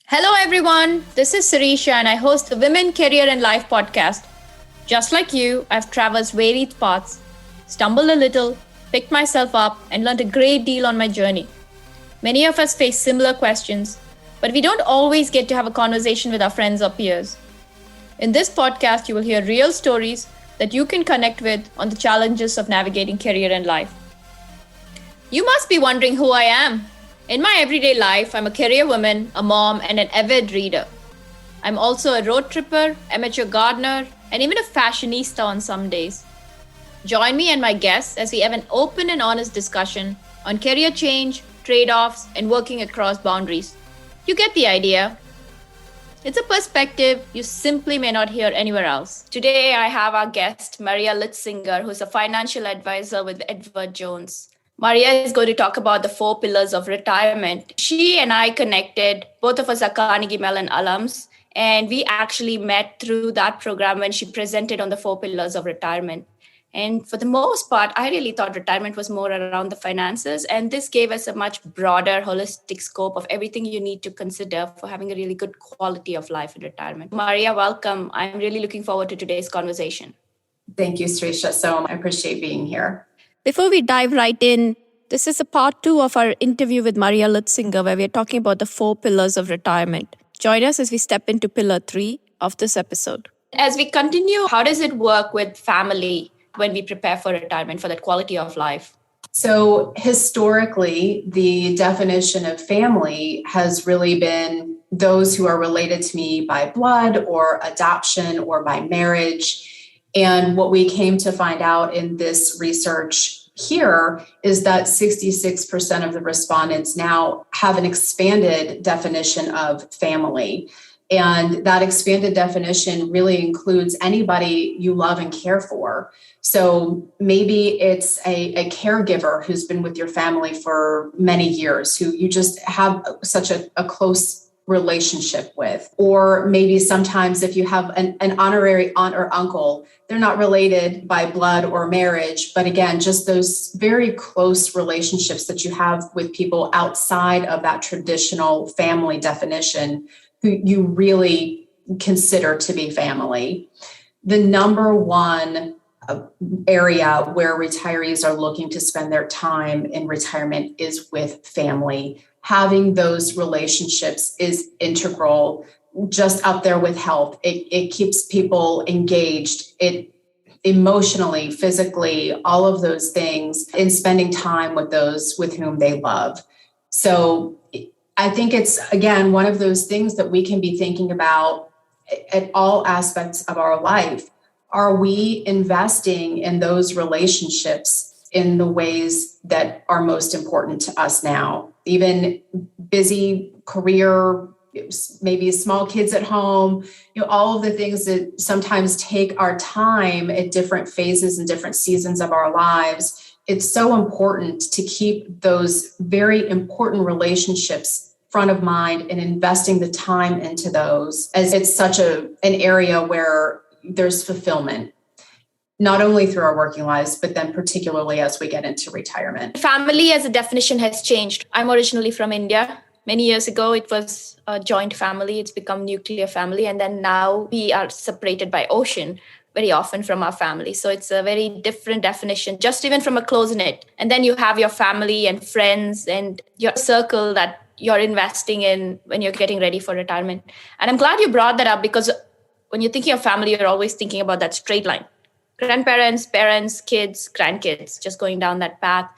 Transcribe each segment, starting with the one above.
Hello, everyone. This is Sirisha, and I host the Women, Career, and Life podcast. Just like you, I've traversed varied paths, stumbled a little, picked myself up, and learned a great deal on my journey. Many of us face similar questions, but we don't always get to have a conversation with our friends or peers. In this podcast, you will hear real stories that you can connect with on the challenges of navigating career and life. You must be wondering who I am. In my everyday life, I'm a career woman, a mom, and an avid reader. I'm also a road tripper, amateur gardener, and even a fashionista on some days. Join me and my guests as we have an open and honest discussion on career change, trade offs, and working across boundaries. You get the idea. It's a perspective you simply may not hear anywhere else. Today, I have our guest, Maria Litzinger, who's a financial advisor with Edward Jones. Maria is going to talk about the 4 pillars of retirement. She and I connected. Both of us are Carnegie Mellon alums, and we actually met through that program when she presented on the 4 pillars of retirement. And for the most part, I really thought retirement was more around the finances, and this gave us a much broader, holistic scope of everything you need to consider for having a really good quality of life in retirement. Maria, welcome. I'm really looking forward to today's conversation. Thank you, Srisha. So I appreciate being here. Before we dive right in, this is a part 2 of our interview with Maria Litzinger, where we're talking about the 4 pillars of retirement. Join us as we step into pillar 3 of this episode. As we continue, how does it work with family when we prepare for retirement, for that quality of life? So historically, the definition of family has really been those who are related to me by blood or adoption or by marriage. And what we came to find out in this research here is that 66% of the respondents now have an expanded definition of family. And that expanded definition really includes anybody you love and care for. So maybe it's a caregiver who's been with your family for many years, who you just have such a close relationship with. Or maybe sometimes if you have an honorary aunt or uncle, they're not related by blood or marriage, but again, just those very close relationships that you have with people outside of that traditional family definition who you really consider to be family. The number one area where retirees are looking to spend their time in retirement is with family. Having those relationships is integral, just up there with health. It keeps people engaged. It emotionally, physically, all of those things, in spending time with those with whom they love. So I think it's, again, one of those things that we can be thinking about at all aspects of our life. Are we investing in those relationships in the ways that are most important to us now? Even busy career, maybe small kids at home, all of the things that sometimes take our time at different phases and different seasons of our lives. It's so important to keep those very important relationships front of mind and investing the time into those, as it's such an area where there's fulfillment, not only through our working lives, but then particularly as we get into retirement. Family as a definition has changed. I'm originally from India. Many years ago, it was a joint family. It's become nuclear family. And then now we are separated by ocean very often from our family. So it's a very different definition, just even from a close knit. And then you have your family and friends and your circle that you're investing in when you're getting ready for retirement. And I'm glad you brought that up, because when you're thinking of family, you're always thinking about that straight line. Grandparents, parents, kids, grandkids, just going down that path.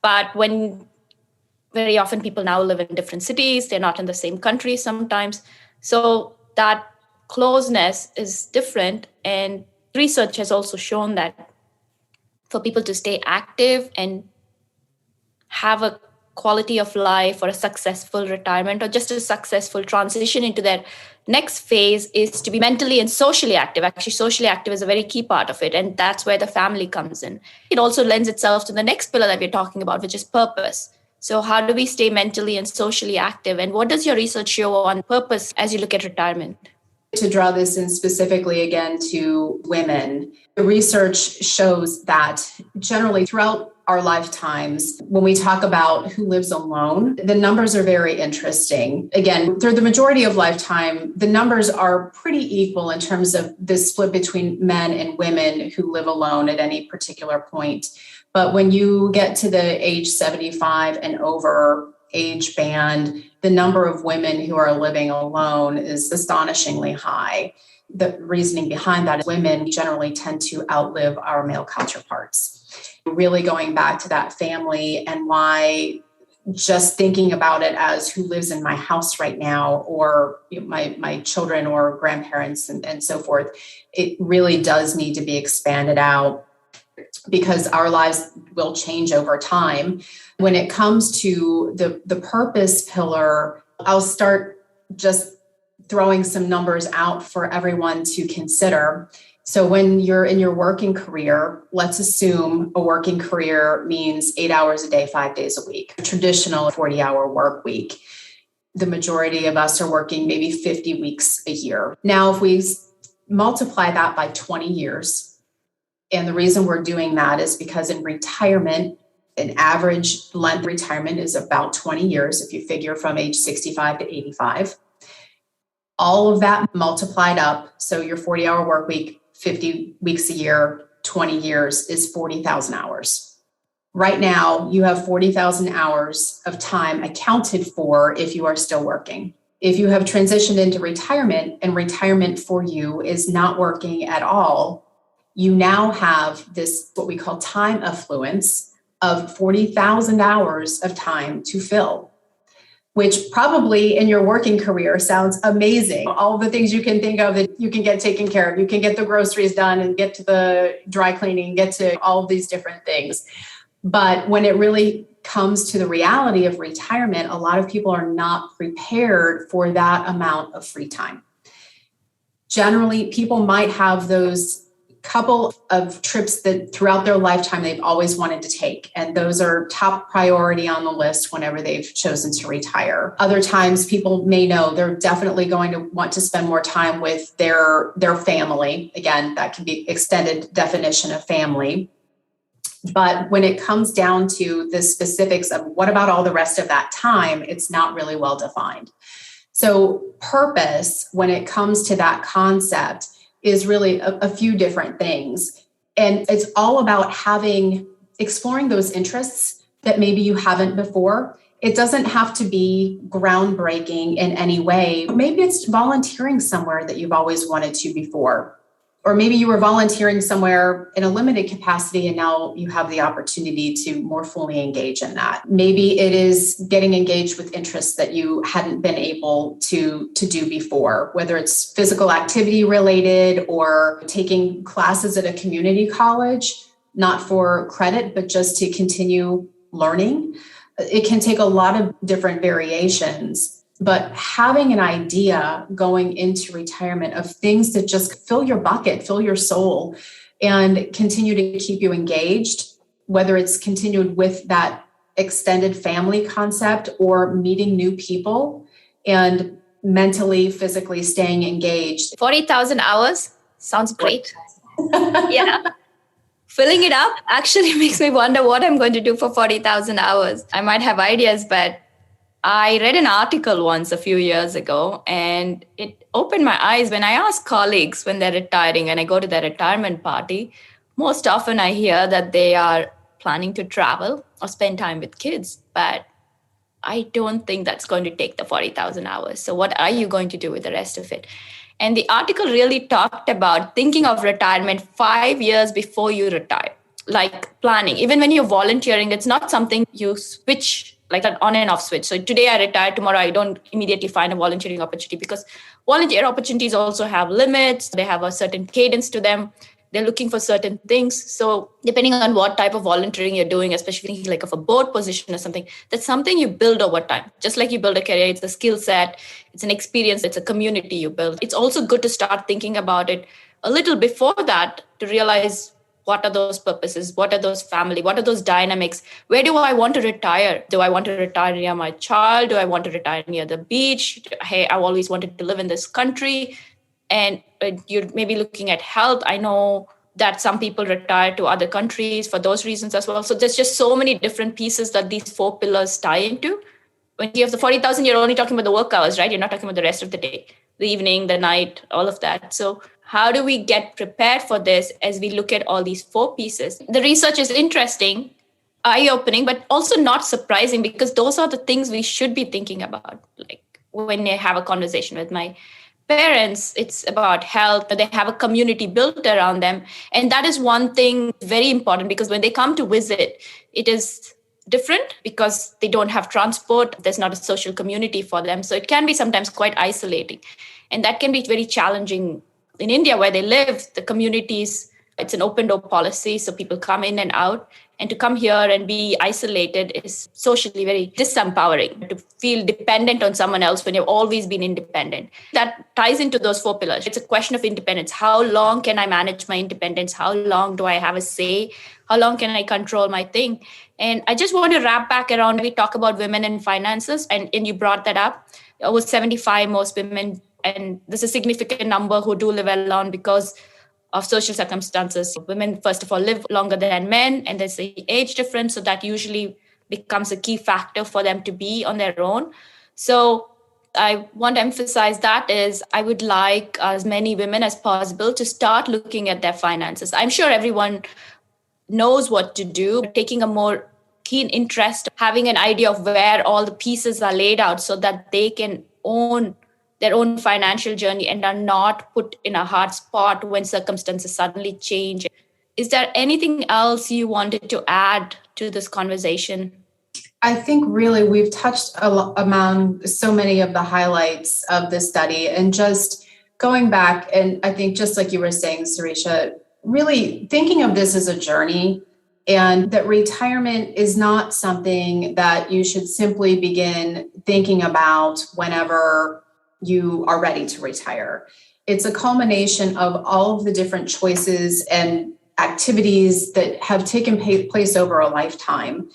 But when very often people now live in different cities, they're not in the same country sometimes. So that closeness is different. And research has also shown that for people to stay active and have a quality of life or a successful retirement or just a successful transition into their next phase is to be mentally and socially active. Actually, socially active is a very key part of it. And that's where the family comes in. It also lends itself to the next pillar that we're talking about, which is purpose. So how do we stay mentally and socially active? And what does your research show on purpose as you look at retirement? To draw this in specifically again to women, the research shows that generally throughout our lifetimes, when we talk about who lives alone, the numbers are very interesting. Again, through the majority of lifetime, the numbers are pretty equal in terms of the split between men and women who live alone at any particular point. But when you get to the age 75 and over age band, the number of women who are living alone is astonishingly high. The reasoning behind that is women generally tend to outlive our male counterparts. Really going back to that family and why just thinking about it as who lives in my house right now, or my children or grandparents and so forth, it really does need to be expanded out because our lives will change over time. When it comes to the purpose pillar, I'll start just throwing some numbers out for everyone to consider. So when you're in your working career, let's assume a working career means 8 hours a day, 5 days a week, a traditional 40-hour work week. The majority of us are working maybe 50 weeks a year. Now, if we multiply that by 20 years, and the reason we're doing that is because in retirement, an average length retirement is about 20 years, if you figure from age 65 to 85. All of that multiplied up, so your 40-hour work week, 50 weeks a year, 20 years is 40,000 hours. Right now, you have 40,000 hours of time accounted for if you are still working. If you have transitioned into retirement and retirement for you is not working at all, you now have this, what we call time affluence of 40,000 hours of time to fill, which probably in your working career sounds amazing. All the things you can think of that you can get taken care of. You can get the groceries done and get to the dry cleaning, get to all of these different things. But when it really comes to the reality of retirement, a lot of people are not prepared for that amount of free time. Generally, people might have those couple of trips that throughout their lifetime they've always wanted to take. And those are top priority on the list whenever they've chosen to retire. Other times people may know they're definitely going to want to spend more time with their family. Again, that can be extended definition of family. But when it comes down to the specifics of what about all the rest of that time, it's not really well defined. So purpose, when it comes to that concept, is really a few different things. And it's all about exploring those interests that maybe you haven't before. It doesn't have to be groundbreaking in any way. Maybe it's volunteering somewhere that you've always wanted to before. Or maybe you were volunteering somewhere in a limited capacity and now you have the opportunity to more fully engage in that. Maybe it is getting engaged with interests that you hadn't been able to do before, whether it's physical activity related or taking classes at a community college, not for credit, but just to continue learning. It can take a lot of different variations. But having an idea going into retirement of things that just fill your bucket, fill your soul, and continue to keep you engaged, whether it's continued with that extended family concept or meeting new people and mentally, physically staying engaged. 40,000 hours sounds great. Yeah. Filling it up actually makes me wonder what I'm going to do for 40,000 hours. I might have ideas, but I read an article once a few years ago, and it opened my eyes when I ask colleagues when they're retiring and I go to their retirement party. Most often I hear that they are planning to travel or spend time with kids, but I don't think that's going to take the 40,000 hours. So what are you going to do with the rest of it? And the article really talked about thinking of retirement 5 years before you retire, like planning. Even when you're volunteering, it's not something you switch like an on and off switch. So today I retire, tomorrow I don't immediately find a volunteering opportunity, because volunteer opportunities also have limits. They have a certain cadence to them. They're looking for certain things. So depending on what type of volunteering you're doing, especially thinking like of a board position or something, that's something you build over time. Just like you build a career, it's a skill set, it's an experience, it's a community you build. It's also good to start thinking about it a little before that to realize what are those purposes, what are those family, what are those dynamics, where do I want to retire? Do I want to retire near my child? Do I want to retire near the beach? Hey, I've always wanted to live in this country. And you're maybe looking at health. I know that some people retire to other countries for those reasons as well. So there's just so many different pieces that these four pillars tie into. When you have the 40,000, you're only talking about the work hours, right? You're not talking about the rest of the day, the evening, the night, all of that. So how do we get prepared for this as we look at all these four pieces? The research is interesting, eye-opening, but also not surprising, because those are the things we should be thinking about. Like when I have a conversation with my parents, it's about health, but they have a community built around them. And that is one thing very important, because when they come to visit, it is different because they don't have transport. There's not a social community for them. So it can be sometimes quite isolating. And that can be very challenging. In India, where they live, the communities, it's an open door policy. So people come in and out. And to come here and be isolated is socially very disempowering. To feel dependent on someone else when you've always been independent. That ties into those four pillars. It's a question of independence. How long can I manage my independence? How long do I have a say? How long can I control my thing? And I just want to wrap back around. We talk about women and finances, and you brought that up. It was 75, most women, and there's a significant number who do live alone because of social circumstances. Women, first of all, live longer than men, and there's the age difference. So that usually becomes a key factor for them to be on their own. So I want to emphasize that is I would like as many women as possible to start looking at their finances. I'm sure everyone knows what to do, taking a more keen interest, having an idea of where all the pieces are laid out so that they can own their own financial journey and are not put in a hard spot when circumstances suddenly change. Is there anything else you wanted to add to this conversation? I think really we've touched among so many of the highlights of the study, and just going back, and I think just like you were saying, Sarisha, really thinking of this as a journey, and that retirement is not something that you should simply begin thinking about whenever you are ready to retire. It's a culmination of all of the different choices and activities that have taken place over a lifetime.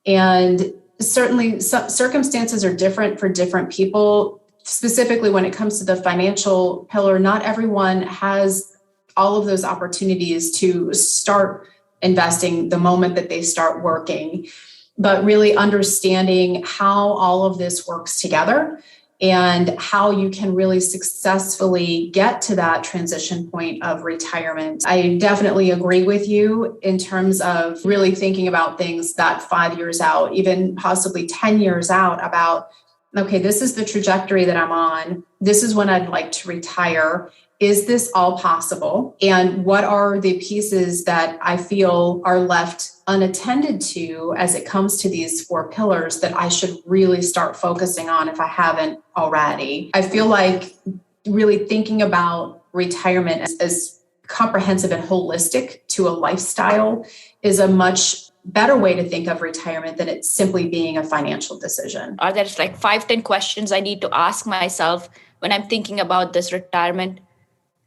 And certainly circumstances are different for different people. Specifically, when it comes to the financial pillar, not everyone has all of those opportunities to start investing the moment that they start working, but really understanding how all of this works together and how you can really successfully get to that transition point of retirement. I definitely agree with you in terms of really thinking about things that 5 years out, even possibly 10 years out, about, okay, this is the trajectory that I'm on. This is when I'd like to retire. Is this all possible? And what are the pieces that I feel are left unattended to as it comes to these four pillars that I should really start focusing on if I haven't already? I feel like really thinking about retirement as comprehensive and holistic to a lifestyle is a much better way to think of retirement than it simply being a financial decision. Are there like 5-10 questions I need to ask myself when I'm thinking about this retirement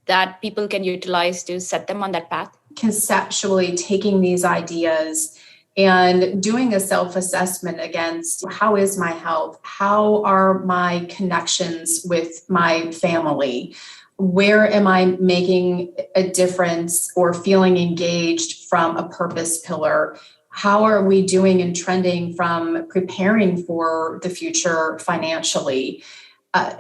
that people can utilize to set them on that path? Conceptually taking these ideas and doing a self-assessment against how is my health? How are my connections with my family? Where am I making a difference or feeling engaged from a purpose pillar? How are we doing and trending from preparing for the future financially?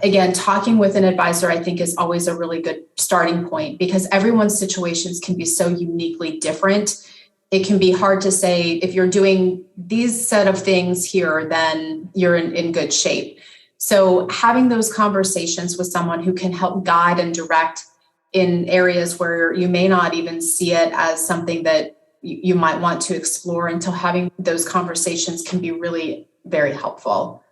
Again, talking with an advisor, I think, is always a really good starting point, because everyone's situations can be so uniquely different. It can be hard to say, if you're doing these set of things here, then you're in good shape. So having those conversations with someone who can help guide and direct in areas where you may not even see it as something that you might want to explore, until having those conversations can be really very helpful.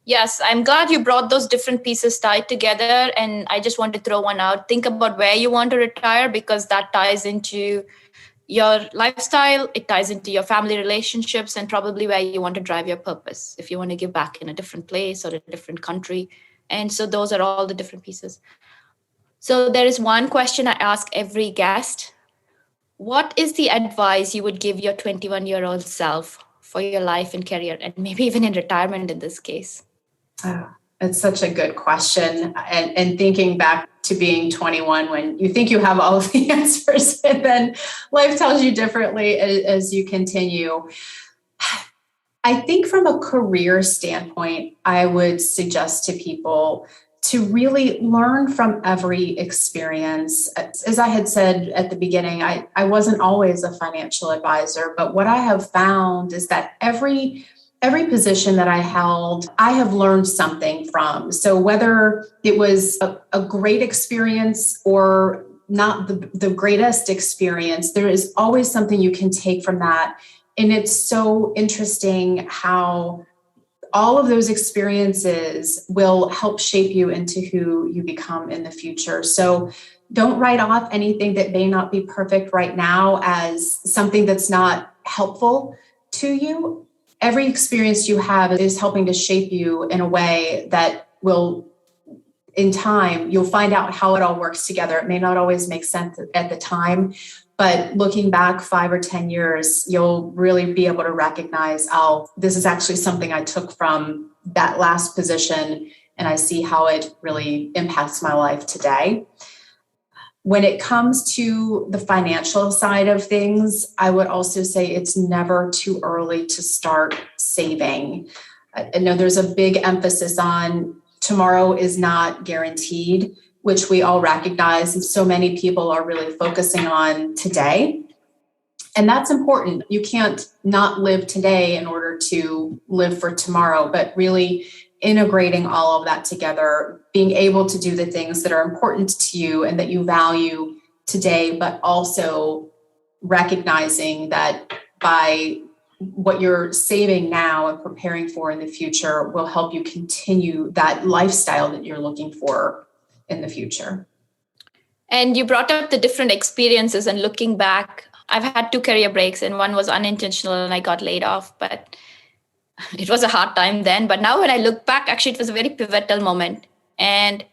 Yes, I'm glad you brought those different pieces tied together. And I just want to throw one out. Think about where you want to retire, because that ties into your lifestyle. It ties into your family relationships, and probably where you want to drive your purpose. If you want to give back in a different place or a different country. And so those are all the different pieces. So there is one question I ask every guest. What is the advice you would give your 21-year-old self for your life and career, and maybe even in retirement in this case? Oh, it's such a good question. And thinking back to being 21 when you think you have all of the answers and then life tells you differently as you continue. I think from a career standpoint, I would suggest to people to really learn from every experience. As I had said at the beginning, I wasn't always a financial advisor, but what I have found is that every position that I held, I have learned something from. So whether it was a great experience or not the greatest experience, there is always something you can take from that. And it's so interesting how all of those experiences will help shape you into who you become in the future. So don't write off anything that may not be perfect right now as something that's not helpful to you. Every experience you have is helping to shape you in a way that will, in time, you'll find out how it all works together. It may not always make sense at the time, but looking back 5 or 10 years, you'll really be able to recognize, oh, this is actually something I took from that last position, and I see how it really impacts my life today. When it comes to the financial side of things, I would also say it's never too early to start saving. I know there's a big emphasis on tomorrow is not guaranteed, which we all recognize. And so many people are really focusing on today. And that's important. You can't not live today in order to live for tomorrow, but really integrating all of that together, being able to do the things that are important to you and that you value today, but also recognizing that by what you're saving now and preparing for in the future will help you continue that lifestyle that you're looking for in the future. And you brought up the different experiences, and looking back, I've had 2 career breaks, and one was unintentional and I got laid off, but it was a hard time then. But now when I look back, actually, it was a very pivotal moment. And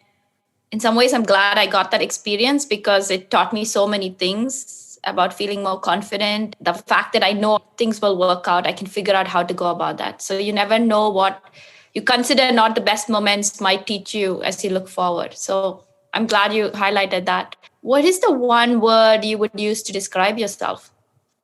in some ways, I'm glad I got that experience because it taught me so many things about feeling more confident. The fact that I know things will work out, I can figure out how to go about that. So you never know what you consider not the best moments might teach you as you look forward. So I'm glad you highlighted that. What is the one word you would use to describe yourself?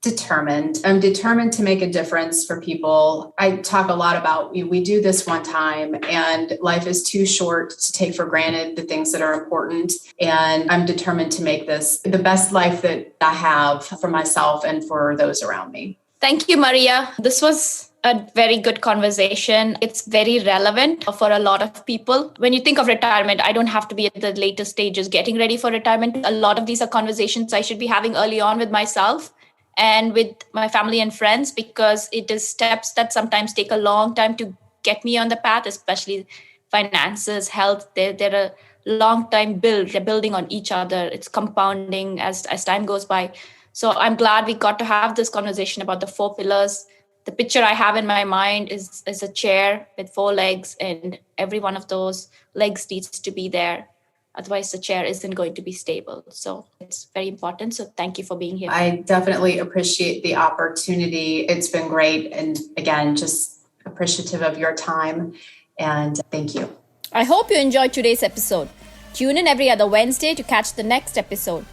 Determined. I'm determined to make a difference for people. I talk a lot about we do this one time and life is too short to take for granted the things that are important. And I'm determined to make this the best life that I have for myself and for those around me. Thank you, Maria. This was a very good conversation. It's very relevant for a lot of people. When you think of retirement, I don't have to be at the later stages getting ready for retirement. A lot of these are conversations I should be having early on with myself and with my family and friends, because it is steps that sometimes take a long time to get me on the path, especially finances, health. They're a long time build. They're building on each other. It's compounding as time goes by. So I'm glad we got to have this conversation about the 4 pillars. The picture I have in my mind is a chair with 4 legs, and every one of those legs needs to be there. Otherwise, the chair isn't going to be stable. So it's very important. So thank you for being here. I definitely appreciate the opportunity. It's been great. And again, just appreciative of your time. And thank you. I hope you enjoyed today's episode. Tune in every other Wednesday to catch the next episode.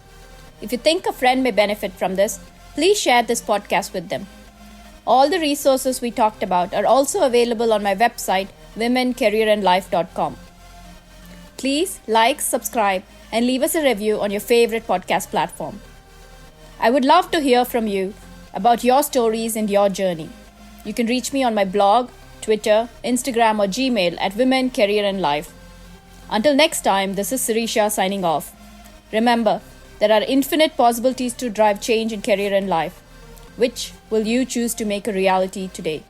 If you think a friend may benefit from this, please share this podcast with them. All the resources we talked about are also available on my website, womencareerandlife.com. Please like, subscribe, and leave us a review on your favorite podcast platform. I would love to hear from you about your stories and your journey. You can reach me on my blog, Twitter, Instagram, or Gmail at Women, Career and Life. Until next time, this is Sirisha signing off. Remember, there are infinite possibilities to drive change in career and life. Which will you choose to make a reality today?